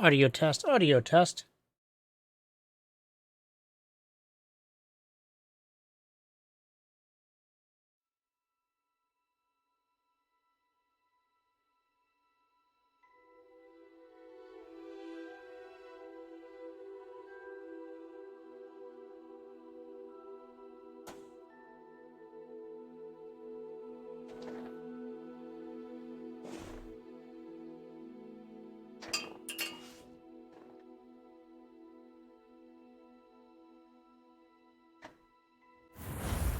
Audio test, audio test.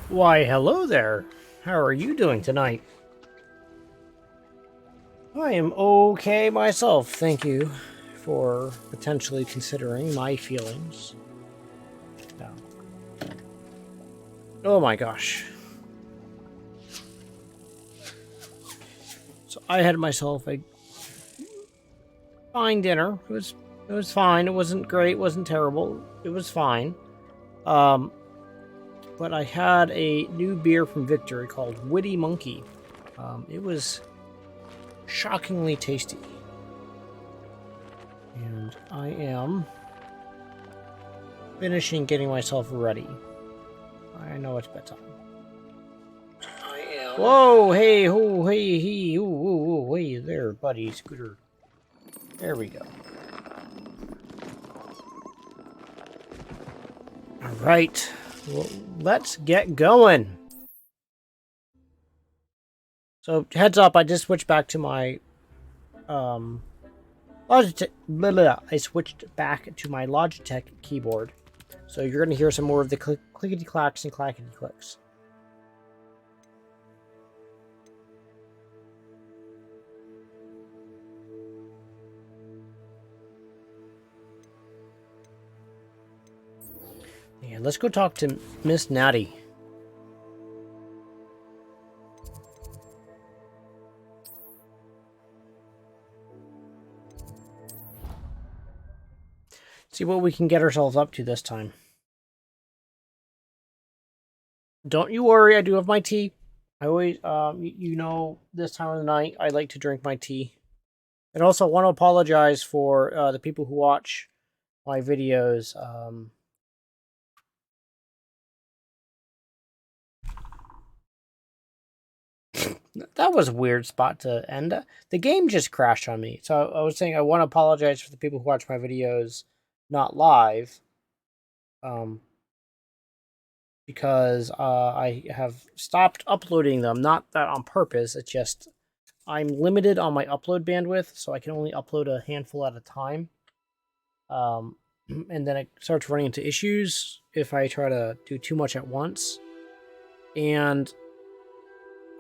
Why, hello there. How are you doing tonight? I am okay myself, thank you for potentially considering my feelings. Yeah. Oh my gosh. So I had myself a fine dinner. It was fine. It wasn't great, wasn't terrible. It was fine. But I had a new beer from Victory called Witty Monkey. It was shockingly tasty. And I am finishing getting myself ready. I know it's bedtime. I am. Whoa, hey, ho, hey, he, ooh, hey there, buddy, Scooter. There we go. All right, well, let's get going. So heads up, I just switched back to my Logitech. I switched back to my Logitech keyboard, so you're gonna hear some more of the clickety clacks and clackety clicks. Yeah, let's go talk to Miss Natty. See what we can get ourselves up to this time. Don't you worry, I do have my tea. I always, you know, this time of the night, I like to drink my tea. And also want to apologize for the people who watch my videos. That was a weird spot to end. The game just crashed on me. So I was saying I want to apologize for the people who watch my videos not live. Because I have stopped uploading them. Not that on purpose. It's just I'm limited on my upload bandwidth, so I can only upload a handful at a time. And then it starts running into issues if I try to do too much at once. And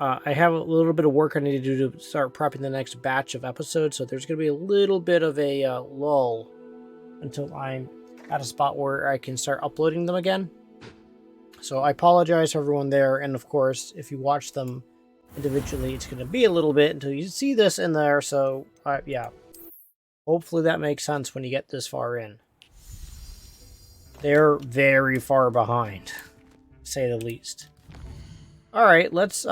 I have a little bit of work I need to do to start prepping the next batch of episodes, so there's going to be a little bit of a lull until I'm at a spot where I can start uploading them again. So I apologize to everyone there, and of course, if you watch them individually, it's going to be a little bit until you see this in there, so yeah. Hopefully that makes sense when you get this far in. They're very far behind, to say the least. Alright, let's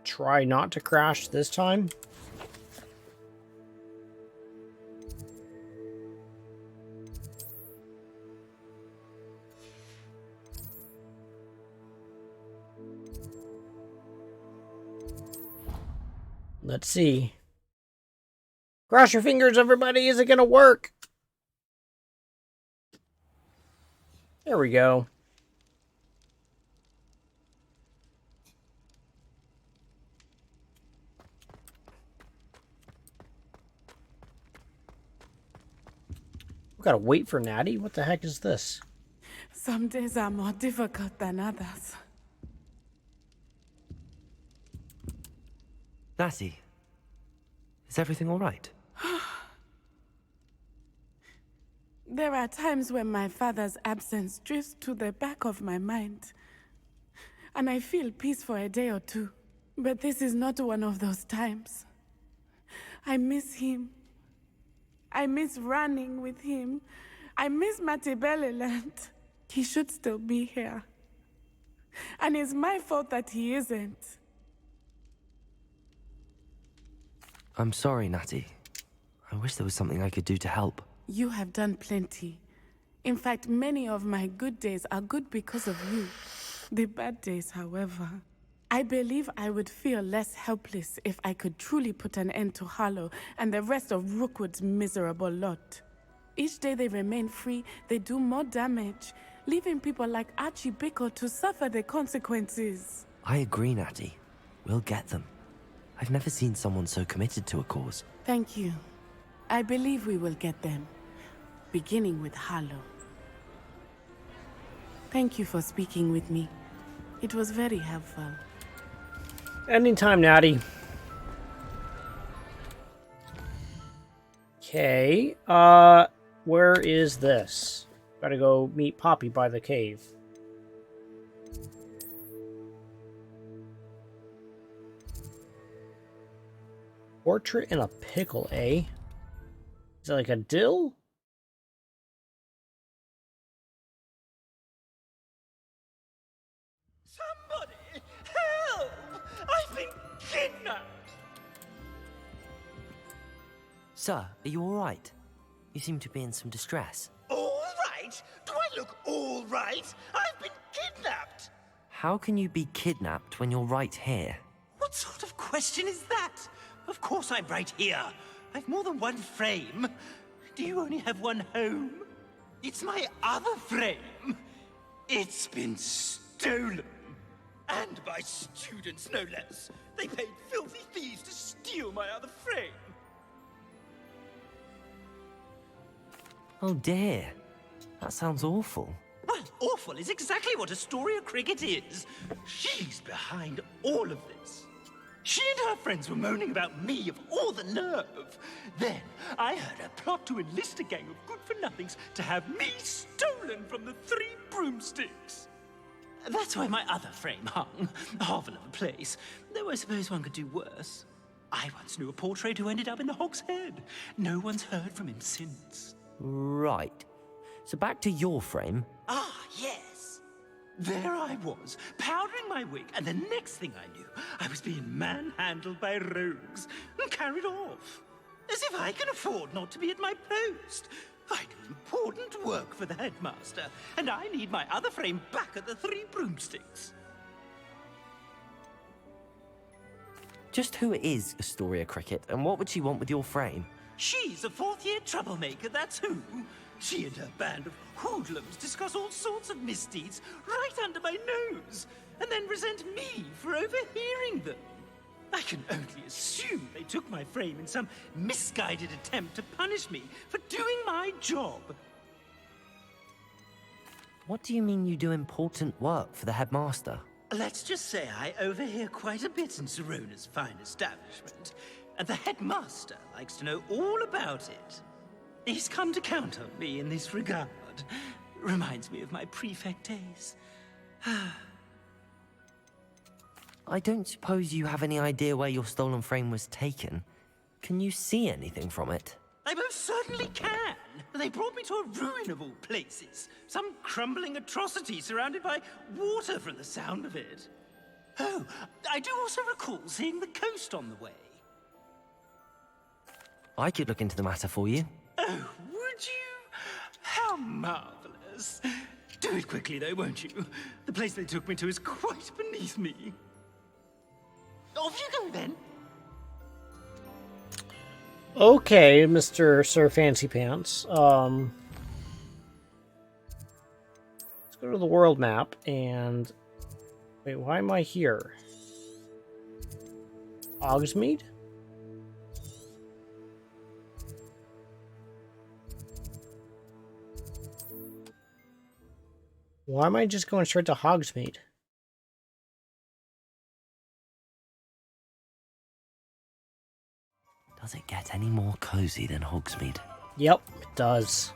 try not to crash this time. Let's see. Cross your fingers, everybody. Is it going to work? There we go. We gotta wait for Natty? What the heck is this? Some days are more difficult than others. Natty, is everything all right? There are times when my father's absence drifts to the back of my mind, and I feel peace for a day or two. But this is not one of those times. I miss him. I miss running with him. I miss Matibeleland. He should still be here. And it's my fault that he isn't. I'm sorry, Natty. I wish there was something I could do to help. You have done plenty. In fact, many of my good days are good because of you. The bad days, however. I believe I would feel less helpless if I could truly put an end to Harlow and the rest of Rookwood's miserable lot. Each day they remain free, they do more damage, leaving people like Archie Bickle to suffer the consequences. I agree, Natty. We'll get them. I've never seen someone so committed to a cause. Thank you. I believe we will get them, beginning with Harlow. Thank you for speaking with me. It was very helpful. Anytime, Natty. Okay, where is this? Gotta go meet Poppy by the cave. Portrait in a pickle, eh? Is it like a dill? Somebody! Help! I've been kidnapped! Sir, are you all right? You seem to be in some distress. All right? Do I look all right? I've been kidnapped! How can you be kidnapped when you're right here? What sort of question is that? Of course I'm right here. I've more than one frame. Do you only have one home? It's my other frame. It's been stolen. And by students, no less. They paid filthy thieves to steal my other frame. Oh dear. That sounds awful. Well, awful is exactly what Astoria Cricket is. She's behind all of this. She and her friends were moaning about me of all the nerve. Then I heard a plot to enlist a gang of good-for-nothings to have me stolen from the Three Broomsticks. That's where my other frame hung. A hovel of a place. Though I suppose one could do worse. I once knew a portrait who ended up in the Hog's Head. No one's heard from him since. Right. So back to your frame. Ah, yes. There I was, powdering my wig, and the next thing I knew, I was being manhandled by rogues and carried off. As if I can afford not to be at my post. I do important work for the headmaster, and I need my other frame back at the Three Broomsticks. Just who is Astoria Cricket, and what would she want with your frame? She's a fourth-year troublemaker, that's who. She and her band of hoodlums discuss all sorts of misdeeds right under my nose, and then resent me for overhearing them. I can only assume they took my frame in some misguided attempt to punish me for doing my job. What do you mean you do important work for the headmaster? Let's just say I overhear quite a bit in Serona's fine establishment, and the headmaster likes to know all about it. He's come to count on me in this regard. Reminds me of my prefect days. I don't suppose you have any idea where your stolen frame was taken. Can you see anything from it? I most certainly can. They brought me to a ruin of all places. Some crumbling atrocity surrounded by water from the sound of it. Oh, I do also recall seeing the coast on the way. I could look into the matter for you. Oh, would you? How marvelous. Do it quickly, though, won't you? The place they took me to is quite beneath me. Off you go, then. Okay, Mr. Sir Fancy Pants. Let's go to the world map and... Wait, why am I here? Hogsmeade? Why am I just going straight to Hogsmeade? Does it get any more cozy than Hogsmeade? Yep, it does.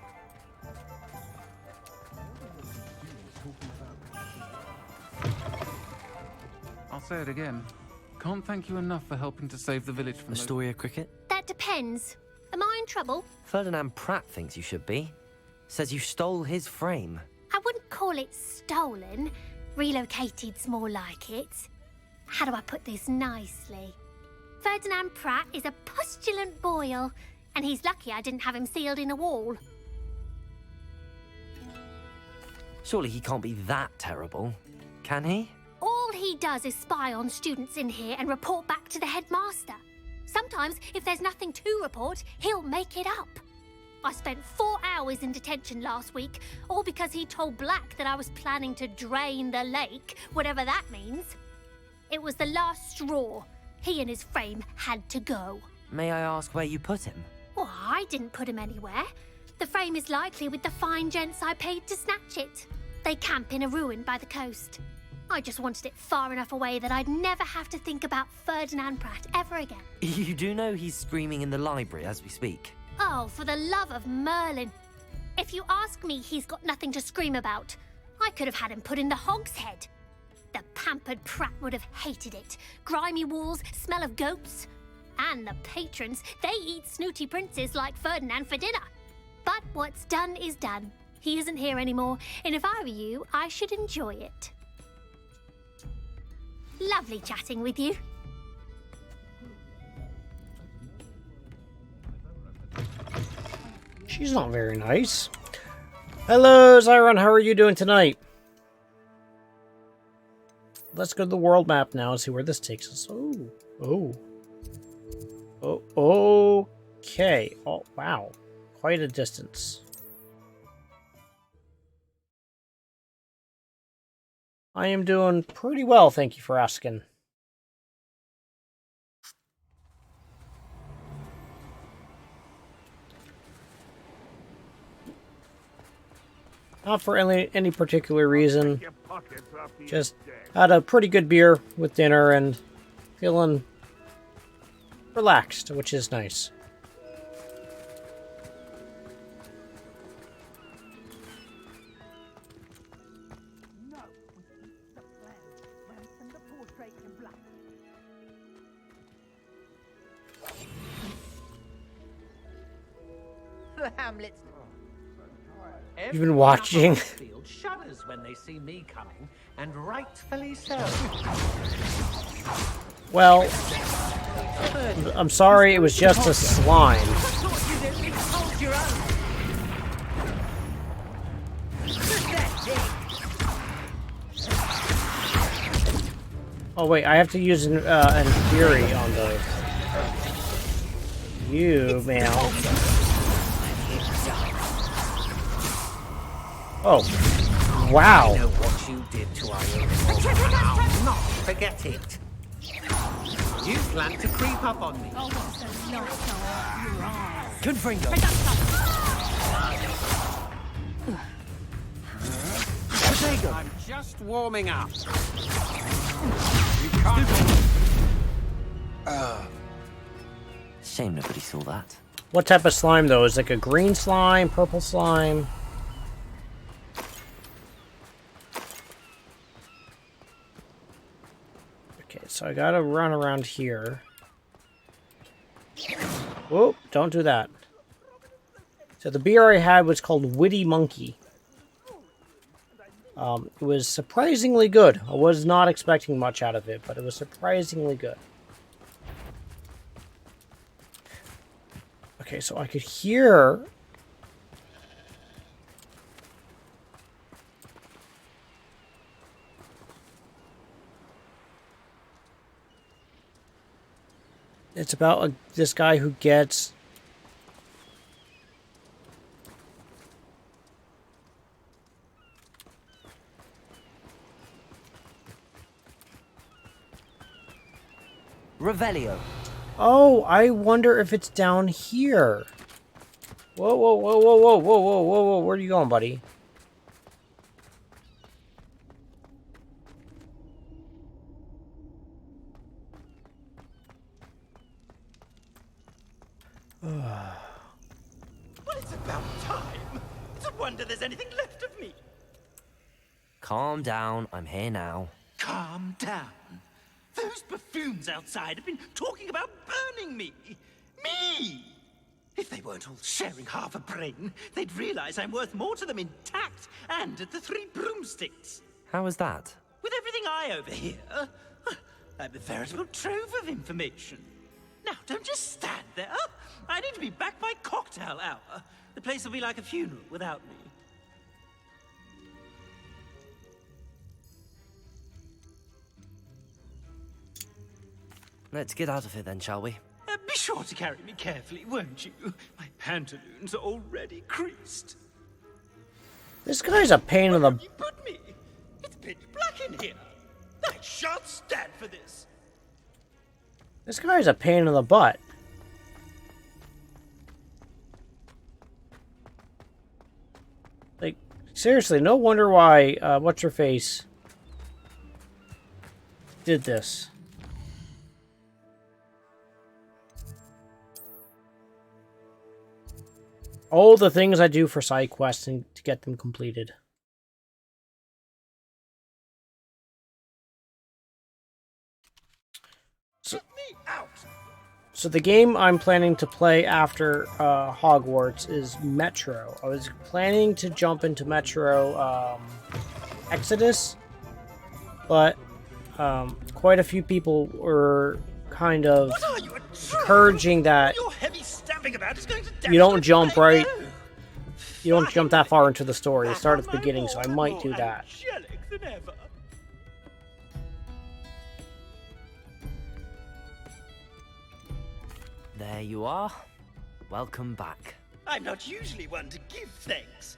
I'll say it again. Can't thank you enough for helping to save the village from Astoria Cricket? That depends. Am I in trouble? Ferdinand Pratt thinks you should be. Says you stole his frame. I wouldn't call it stolen. Relocated's more like it. How do I put this nicely? Ferdinand Pratt is a postulant boil. And he's lucky I didn't have him sealed in a wall. Surely he can't be that terrible, can he? All he does is spy on students in here and report back to the headmaster. Sometimes, if there's nothing to report, he'll make it up. I spent 4 hours in detention last week, all because he told Black that I was planning to drain the lake, whatever that means. It was the last straw. He and his frame had to go. May I ask where you put him? Well, I didn't put him anywhere. The frame is likely with the fine gents I paid to snatch it. They camp in a ruin by the coast. I just wanted it far enough away that I'd never have to think about Ferdinand Pratt ever again. You do know he's screaming in the library as we speak. Oh, for the love of Merlin. If you ask me, he's got nothing to scream about. I could have had him put in the hogshead. The pampered Pratt would have hated it. Grimy walls, smell of goats. And the patrons, they eat snooty princes like Ferdinand for dinner. But what's done is done. He isn't here anymore, and if I were you, I should enjoy it. Lovely chatting with you. She's not very nice. Hello, Zyron. How are you doing tonight? Let's go to the world map now and see where this takes us. Okay. Oh, wow. Quite a distance. I am doing pretty well, thank you for asking. Not for any particular reason. Just had a pretty good beer with dinner and feeling relaxed, which is nice. The Hamlets. You've been watching. Field shudders when they see me coming, and rightfully so. Well, I'm sorry, it was just a slime. Oh wait, I have to use an Fury on those. You, man. Oh, wow. I know what you did to our uniform. I'll not forget it. You plan to creep up on me. Confringo. I'm just warming up. Shame nobody saw that. What type of slime, though? Is it like a green slime, purple slime? Okay, so I gotta run around here. Whoa, don't do that. So the beer I had was called Witty Monkey. It was surprisingly good. I was not expecting much out of it, but it was surprisingly good. Okay, so I could hear... It's about this guy who gets... Revelio. Oh, I wonder if it's down here. Whoa, whoa, whoa, whoa, whoa, whoa, whoa, whoa, whoa. Where are you going, buddy? Well, it's about time. It's a wonder there's anything left of me. Calm down, I'm here now. Calm down. Those buffoons outside have been talking about burning me. Me! If they weren't all sharing half a brain, they'd realize I'm worth more to them intact and at the Three Broomsticks. How was that? With everything I overhear, I'm a veritable trove of information. Now, don't just stand there. I need to be back by cocktail hour. The place will be like a funeral without me. Let's get out of here then, shall we? Be sure to carry me carefully, won't you? My pantaloons are already creased. This guy's a pain in the... Where have you put me? It's pitch black in here. I shan't stand for this. This guy's a pain in the butt. Like, seriously, no wonder why, what's-her-face did this. All the things I do for side quests and to get them completed. So the game I'm planning to play after Hogwarts is Metro. I was planning to jump into Metro Exodus, but quite a few people were kind of encouraging that you don't jump right. You don't jump that far into the story. You start at the beginning, so I might do that. There you are. Welcome back. I'm not usually one to give thanks.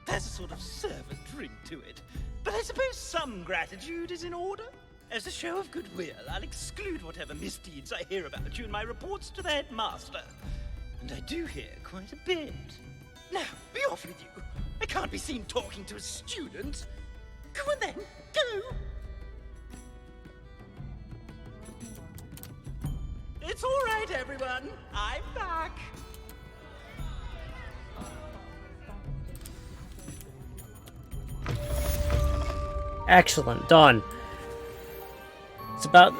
There's a sort of servant ring to it. But I suppose some gratitude is in order. As a show of goodwill, I'll exclude whatever misdeeds I hear about you in my reports to the headmaster. And I do hear quite a bit. Now, be off with you. I can't be seen talking to a student. Go on then, go! It's all right, everyone. I'm back. Excellent, done. It's about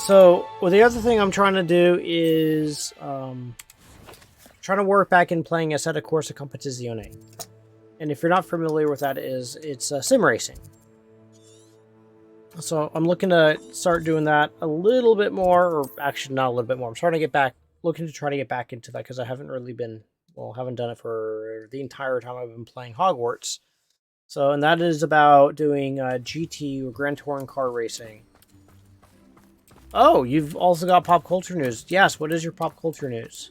so well, the other thing I'm trying to do is trying to work back in playing a set of Corsa Competizione. And if you're not familiar with that, it's sim racing. So I'm looking to start doing that a little bit more, or actually not a little bit more. I'm starting to get back, looking to try to get back into that because I haven't really been, well, haven't done it for the entire time I've been playing Hogwarts. So, and that is about doing GT or Grand Touring car racing. Oh, you've also got pop culture news. Yes, what is your pop culture news?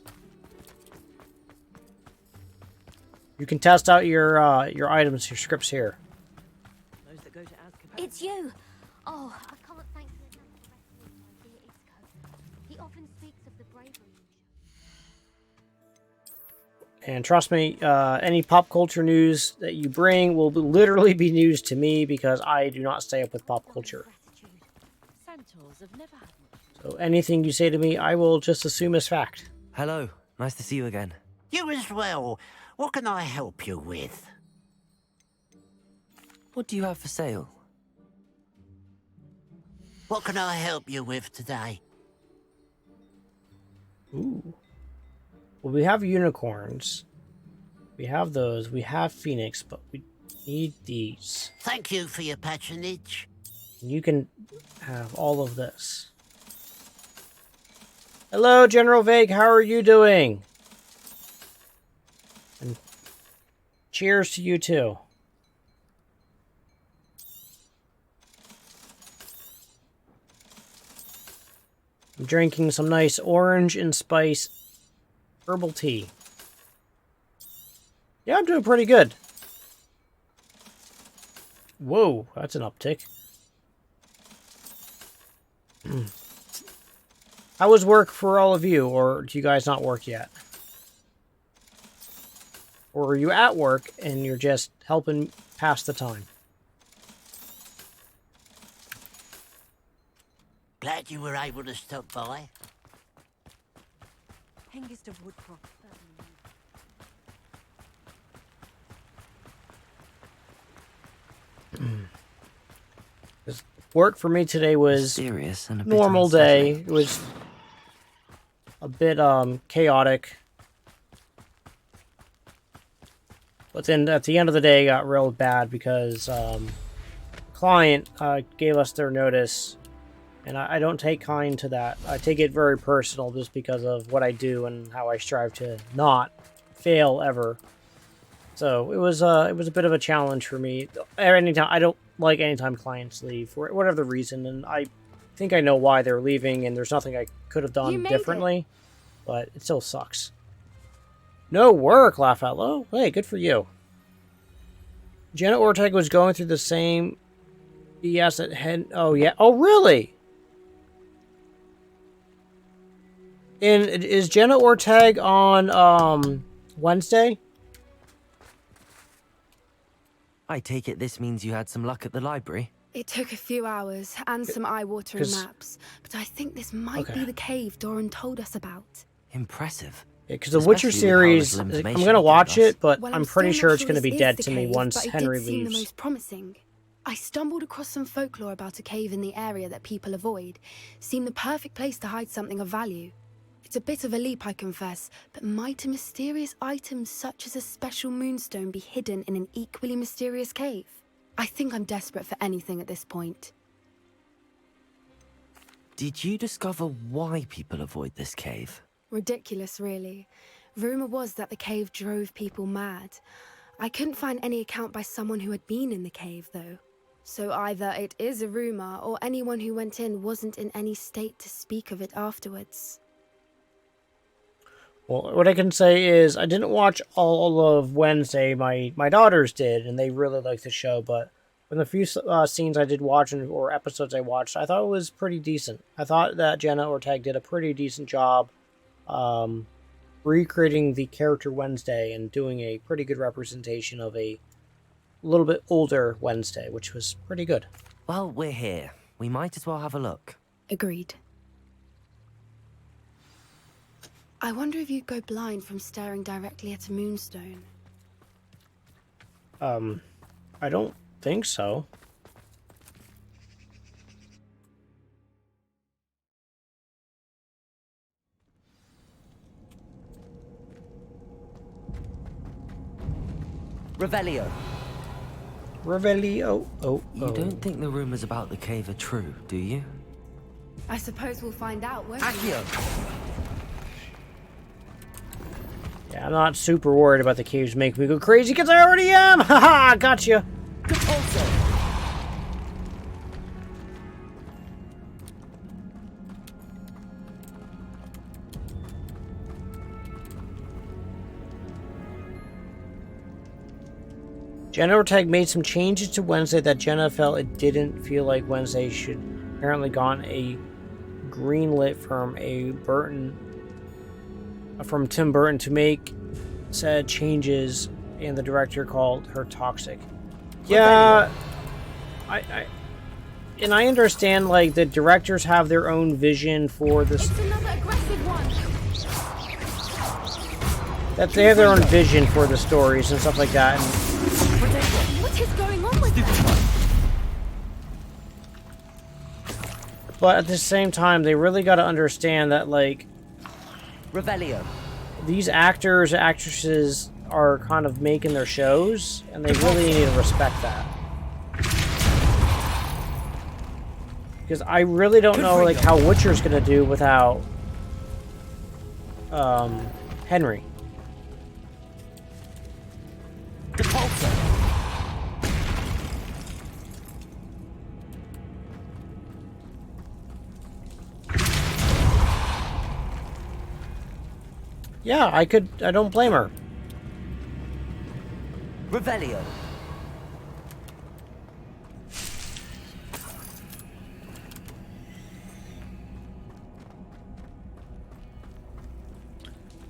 You can test out your items, your scripts here. It's you. Oh, I can't thank you enough for rescuing my dear Isco. He often speaks of the bravery you show. And trust me, any pop culture news that you bring will literally be news to me because I do not stay up with pop culture. So anything you say to me, I will just assume as fact. Hello, nice to see you again. You as well. What can I help you with? What do you have for sale? What can I help you with today? Ooh. Well, we have unicorns. We have those. We have Phoenix, but we need these. Thank you for your patronage. You can have all of this. Hello, General Vague. How are you doing? And cheers to you too. I'm drinking some nice orange and spice herbal tea. Yeah, I'm doing pretty good. Whoa, that's an uptick. How was work for all of you, or do you guys not work yet? Or are you at work and you're just helping pass the time? Glad you were able to stop by. Hengist of Woodcroft. Work for me today was Serious and a bit normal day. unsettling. It was a bit chaotic. But then at the end of the day it got real bad because client gave us their notice And I don't take kind to that. I take it very personal just because of what I do and how I strive to not fail ever. So it was a bit of a challenge for me. Anytime I don't like anytime clients leave for whatever reason, and I think I know why they're leaving, and there's nothing I could have done differently, but it still sucks. No work, laugh out loud. Hey, good for you. Jenna Ortega was going through the same BS at Hen. Oh yeah. Oh really? And is Jenna Ortega on Wednesday? I take it this means you had some luck at the library? It took a few hours and some eye-watering maps, but I think this might be the cave Doran told us about. Impressive. Yeah, because the Witcher series, I'm going to watch it, but I'm pretty sure it's going to be dead to me once Henry leaves. It did seem the most promising. I stumbled across some folklore about a cave in the area that people avoid. Seemed the perfect place to hide something of value. It's a bit of a leap, I confess, but might a mysterious item such as a special moonstone be hidden in an equally mysterious cave? I think I'm desperate for anything at this point. Did you discover why people avoid this cave? Ridiculous, really. Rumor was that the cave drove people mad. I couldn't find any account by someone who had been in the cave, though. So either it is a rumor, or anyone who went in wasn't in any state to speak of it afterwards. Well, what I can say is I didn't watch all of Wednesday. My daughters did, and they really liked the show. But from the few scenes I did watch or episodes I watched, I thought it was pretty decent. I thought that Jenna Ortega did a pretty decent job recreating the character Wednesday and doing a pretty good representation of a little bit older Wednesday, which was pretty good. Well, we're here. We might as well have a look. Agreed. I wonder if you'd go blind from staring directly at a moonstone. I don't think so. Revelio. Revelio. Oh. You don't think the rumors about the cave are true, do you? I suppose we'll find out, won't we? Accio! Yeah, I'm not super worried about the caves making me go crazy because I already am! Haha, gotcha! Jenna Ortega made some changes to Wednesday that Jenna felt it didn't feel like Wednesday should apparently gone a greenlit from Tim Burton to make said changes, and the director called her toxic. Yeah, I understand, like, the directors have their own vision for this. It's another aggressive one. That they have their own vision for the stories and stuff like that. And what is going on with that? but at the same time, they really got to understand that, like, Revelio. These actors, actresses are kind of making their shows, and they really need to respect that. Because I really don't know, like, how Witcher's gonna do without Henry. Yeah, I don't blame her. Revelio.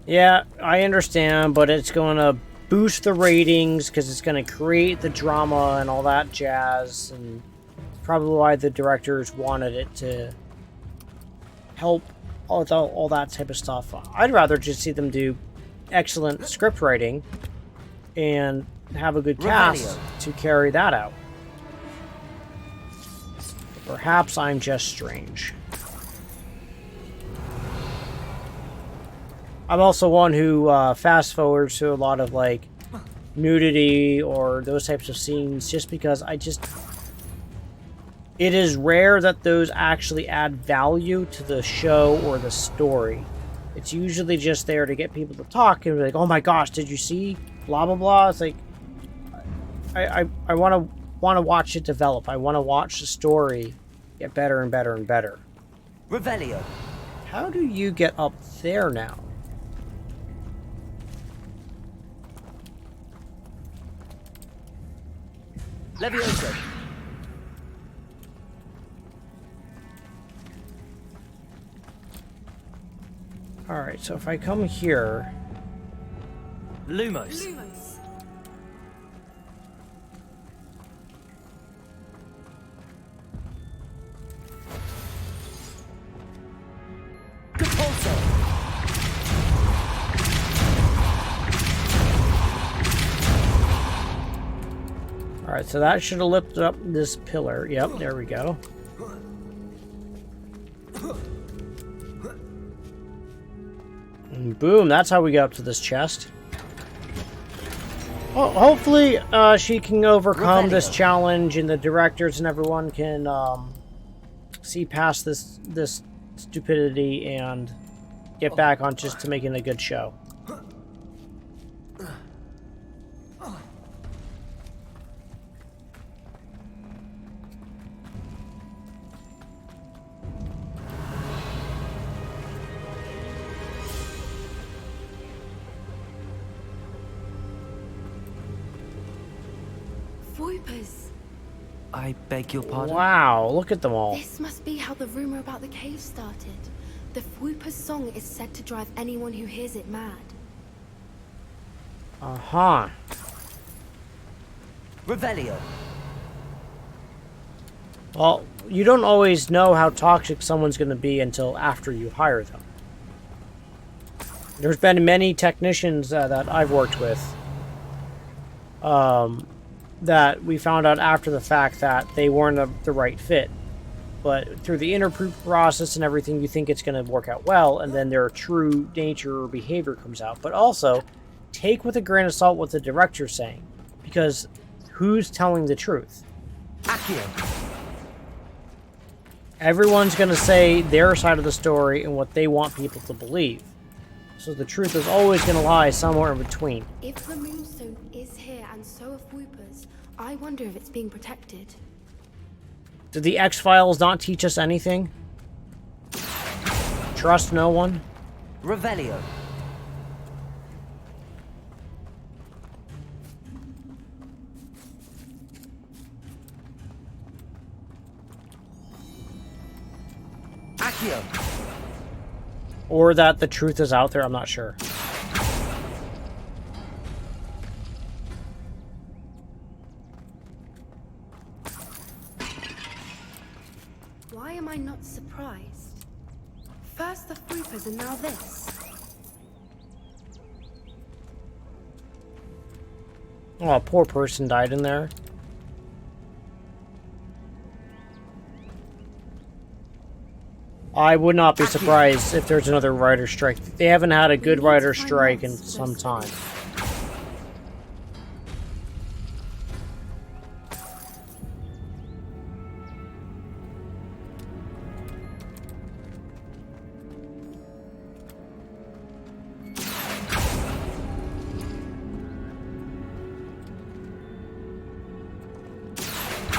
Yeah, I understand, but it's going to boost the ratings because it's going to create the drama and all that jazz, and probably why the directors wanted it to help all that type of stuff. I'd rather just see them do excellent script writing and have a good cast to carry that out. Perhaps I'm just strange. I'm also one who fast forwards to a lot of, like, nudity or those types of scenes just because it is rare that those actually add value to the show or the story. It's usually just there to get people to talk and be like, oh my gosh, did you see blah blah blah. It's like I want to watch it develop. I want to watch the story get better and better and better. Revelio. How do you get up there now? Levioso. Alright, so if I come here... Lumos. Capulso. Alright, so that should have lifted up this pillar. Yep, there we go. And boom, that's how we got up to this chest. Well, hopefully she can overcome this challenge and the directors and everyone can see past this stupidity and get back on just to making a good show. Voipers. I beg your pardon? Wow, look at them all. This must be how the rumor about the cave started. The Voipers song is said to drive anyone who hears it mad. Uh-huh. Revelio. Well, you don't always know how toxic someone's going to be until after you hire them. There's been many technicians that I've worked with that we found out after the fact that they weren't the right fit. But through the interview process and everything, you think it's going to work out well, and then their true nature or behavior comes out. But also, take with a grain of salt what the director's saying, because who's telling the truth? Accio. Everyone's going to say their side of the story and what they want people to believe. So the truth is always going to lie somewhere in between. If the Moonstone is here and so are Voipers, I wonder if it's being protected. Did the X-Files not teach us anything? Trust no one? Revelio. Accio. Or that the truth is out there, I'm not sure. Why am I not surprised? First the Voipers and now this. Oh, a poor person died in there. I would not be surprised if there's another writer strike. They haven't had a good writer strike in some time.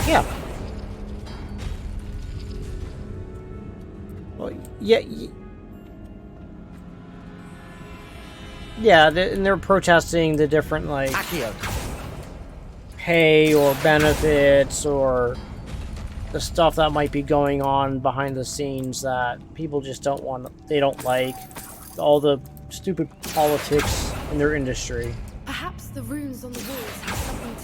Yeah. Well, yeah. Yeah, and they're protesting the different, like, Accio. pay or benefits or the stuff that might be going on behind the scenes that people just don't want, they don't like. All the stupid politics in their industry. Perhaps the runes on the walls have something to